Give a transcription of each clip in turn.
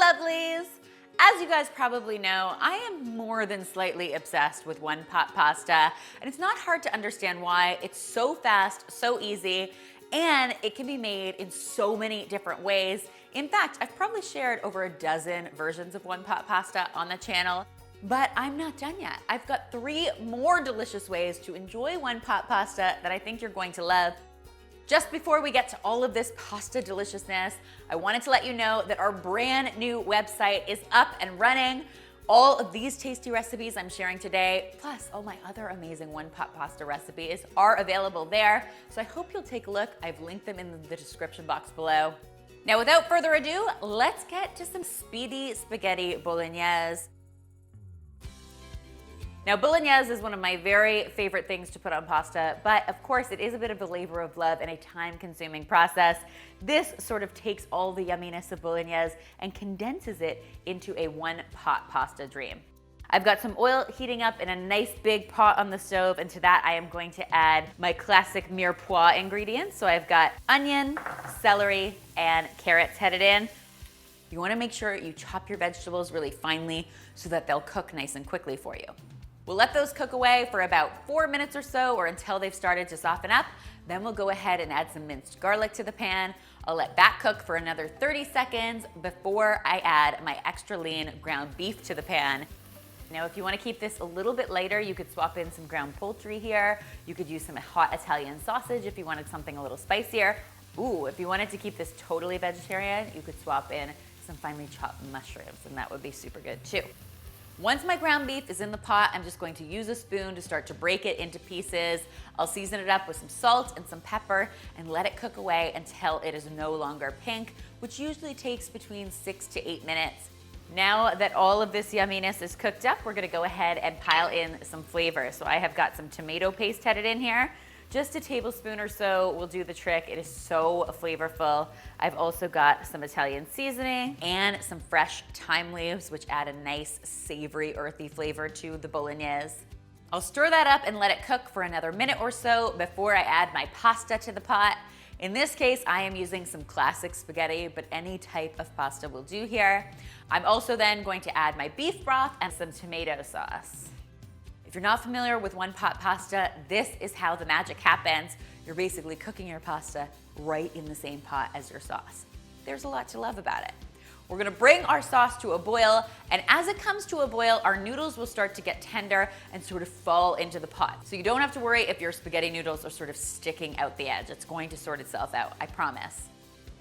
lovelies! As you guys probably know, I am more than slightly obsessed with one-pot pasta, and it's not hard to understand why. It's so fast, so easy, and it can be made in so many different ways. In fact, I've probably shared over a dozen versions of one-pot pasta on the channel, but I'm not done yet. I've got 3 more delicious ways to enjoy one-pot pasta that I think you're going to love. Just before we get to all of this pasta deliciousness, I wanted to let you know that our brand new website is up and running. All of these tasty recipes I'm sharing today, plus all my other amazing one-pot pasta recipes, are available there. So I hope you'll take a look. I've linked them in the description box below. Now, without further ado, let's get to some speedy spaghetti bolognese. Now, Bolognaise is one of my very favorite things to put on pasta, but of course it is a bit of a labor of love and a time-consuming process. This sort of takes all the yumminess of Bolognaise and condenses it into a one-pot pasta dream. I've got some oil heating up in a nice big pot on the stove, and to that I am going to add my classic mirepoix ingredients. So I've got onion, celery, and carrots headed in. You wanna make sure you chop your vegetables really finely so that they'll cook nice and quickly for you. We'll let those cook away for about 4 minutes or so, or until they've started to soften up. Then we'll go ahead and add some minced garlic to the pan. I'll let that cook for another 30 seconds before I add my extra lean ground beef to the pan. Now, if you want to keep this a little bit lighter, you could swap in some ground poultry here. You could use some hot Italian sausage if you wanted something a little spicier. Ooh, if you wanted to keep this totally vegetarian, you could swap in some finely chopped mushrooms, and that would be super good too. Once my ground beef is in the pot, I'm just going to use a spoon to start to break it into pieces. I'll season it up with some salt and some pepper and let it cook away until it is no longer pink, which usually takes between 6 to 8 minutes. Now that all of this yumminess is cooked up, we're gonna go ahead and pile in some flavor. So I have got some tomato paste headed in here. Just a tablespoon or so will do the trick. It is so flavorful. I've also got some Italian seasoning and some fresh thyme leaves, which add a nice savory, earthy flavor to the bolognese. I'll stir that up and let it cook for another minute or so before I add my pasta to the pot. In this case, I am using some classic spaghetti, but any type of pasta will do here. I'm also then going to add my beef broth and some tomato sauce. If you're not familiar with one-pot pasta, this is how the magic happens. You're basically cooking your pasta right in the same pot as your sauce. There's a lot to love about it. We're gonna bring our sauce to a boil, and as it comes to a boil, our noodles will start to get tender and sort of fall into the pot. So you don't have to worry if your spaghetti noodles are sort of sticking out the edge. It's going to sort itself out, I promise.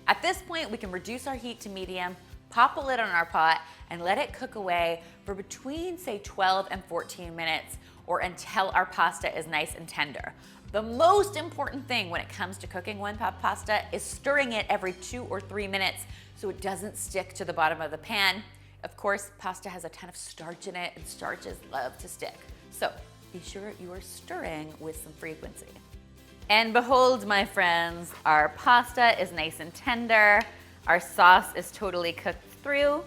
At this point, we can reduce our heat to medium, pop a lid on our pot, and let it cook away for between, say, 12 and 14 minutes, or until our pasta is nice and tender. The most important thing when it comes to cooking one-pot pasta is stirring it every 2 or 3 minutes so it doesn't stick to the bottom of the pan. Of course, pasta has a ton of starch in it, and starches love to stick. So be sure you are stirring with some frequency. And behold, my friends, our pasta is nice and tender. Our sauce is totally cooked through.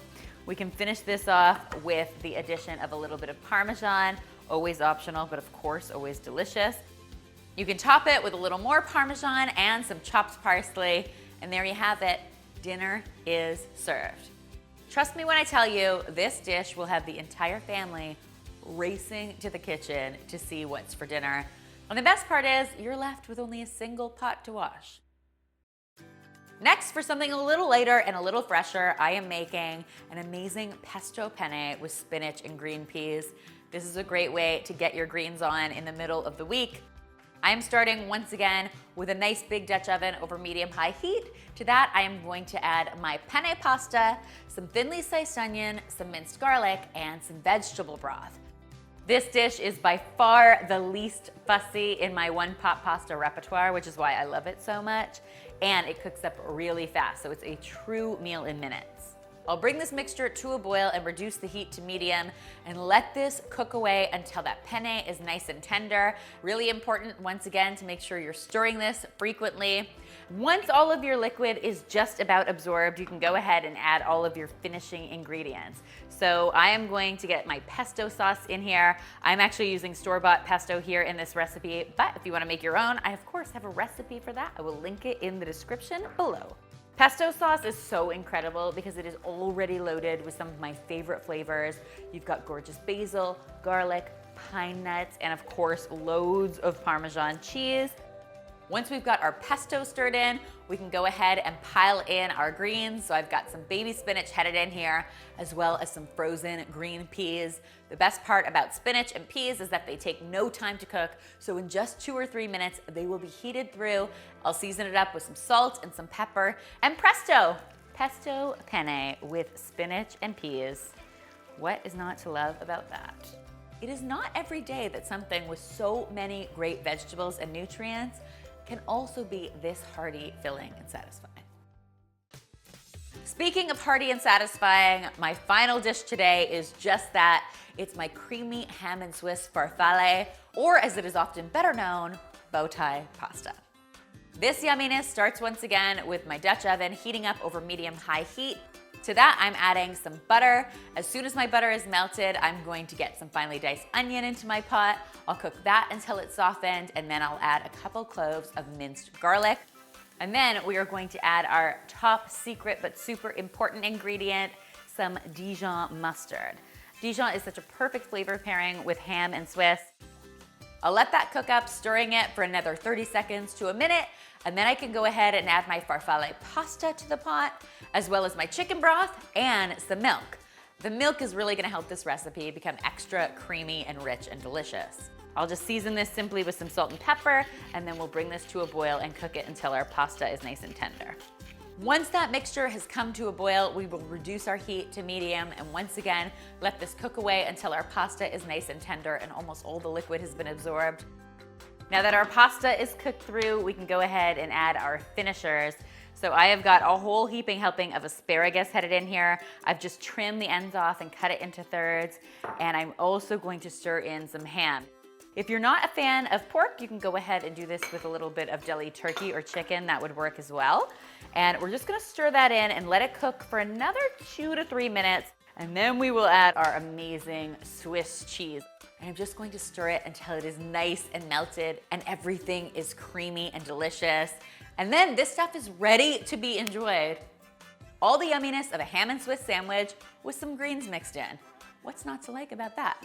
We can finish this off with the addition of a little bit of Parmesan, always optional, but of course, always delicious. You can top it with a little more Parmesan and some chopped parsley, and there you have it. Dinner is served. Trust me when I tell you, this dish will have the entire family racing to the kitchen to see what's for dinner. And the best part is, you're left with only a single pot to wash. Next, for something a little lighter and a little fresher, I am making an amazing pesto penne with spinach and green peas. This is a great way to get your greens on in the middle of the week. I'm starting once again with a nice big Dutch oven over medium-high heat. To that, I am going to add my penne pasta, some thinly sliced onion, some minced garlic, and some vegetable broth. This dish is by far the least fussy in my one-pot pasta repertoire, which is why I love it so much, and it cooks up really fast, so it's a true meal in minutes. I'll bring this mixture to a boil and reduce the heat to medium and let this cook away until that penne is nice and tender. Really important, once again, to make sure you're stirring this frequently. Once all of your liquid is just about absorbed, you can go ahead and add all of your finishing ingredients. So I am going to get my pesto sauce in here. I'm actually using store-bought pesto here in this recipe, but if you want to make your own, I of course have a recipe for that. I will link it in the description below. Pesto sauce is so incredible because it is already loaded with some of my favorite flavors. You've got gorgeous basil, garlic, pine nuts, and of course, loads of Parmesan cheese. Once we've got our pesto stirred in, we can go ahead and pile in our greens. So I've got some baby spinach headed in here, as well as some frozen green peas. The best part about spinach and peas is that they take no time to cook. So in just 2 or 3 minutes, they will be heated through. I'll season it up with some salt and some pepper, and presto, pesto penne with spinach and peas. What is not to love about that? It is not every day that something with so many great vegetables and nutrients can also be this hearty, filling, and satisfying. Speaking of hearty and satisfying, my final dish today is just that. It's my creamy ham and Swiss farfalle, or as it is often better known, bow tie pasta. This yumminess starts once again with my Dutch oven heating up over medium-high heat. To that, I'm adding some butter. As soon as my butter is melted, I'm going to get some finely diced onion into my pot. I'll cook that until it's softened, and then I'll add a couple cloves of minced garlic. And then we are going to add our top secret but super important ingredient, some Dijon mustard. Dijon is such a perfect flavor pairing with ham and Swiss. I'll let that cook up, stirring it for another 30 seconds to a minute, and then I can go ahead and add my farfalle pasta to the pot, as well as my chicken broth and some milk. The milk is really gonna help this recipe become extra creamy and rich and delicious. I'll just season this simply with some salt and pepper, and then we'll bring this to a boil and cook it until our pasta is nice and tender. Once that mixture has come to a boil, we will reduce our heat to medium, and once again, let this cook away until our pasta is nice and tender and almost all the liquid has been absorbed. Now that our pasta is cooked through, we can go ahead and add our finishers. So I have got a whole heaping helping of asparagus headed in here. I've just trimmed the ends off and cut it into thirds, and I'm also going to stir in some ham. If you're not a fan of pork, you can go ahead and do this with a little bit of deli turkey or chicken. That would work as well. And we're just gonna stir that in and let it cook for another 2 to 3 minutes. And then we will add our amazing Swiss cheese. And I'm just going to stir it until it is nice and melted and everything is creamy and delicious. And then this stuff is ready to be enjoyed. All the yumminess of a ham and Swiss sandwich with some greens mixed in. What's not to like about that?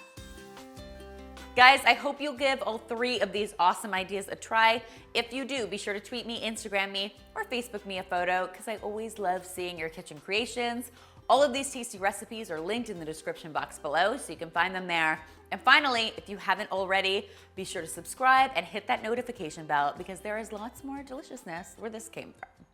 Guys, I hope you'll give all 3 of these awesome ideas a try. If you do, be sure to tweet me, Instagram me, or Facebook me a photo, because I always love seeing your kitchen creations. All of these tasty recipes are linked in the description box below, so you can find them there. And finally, if you haven't already, be sure to subscribe and hit that notification bell, because there is lots more deliciousness where this came from.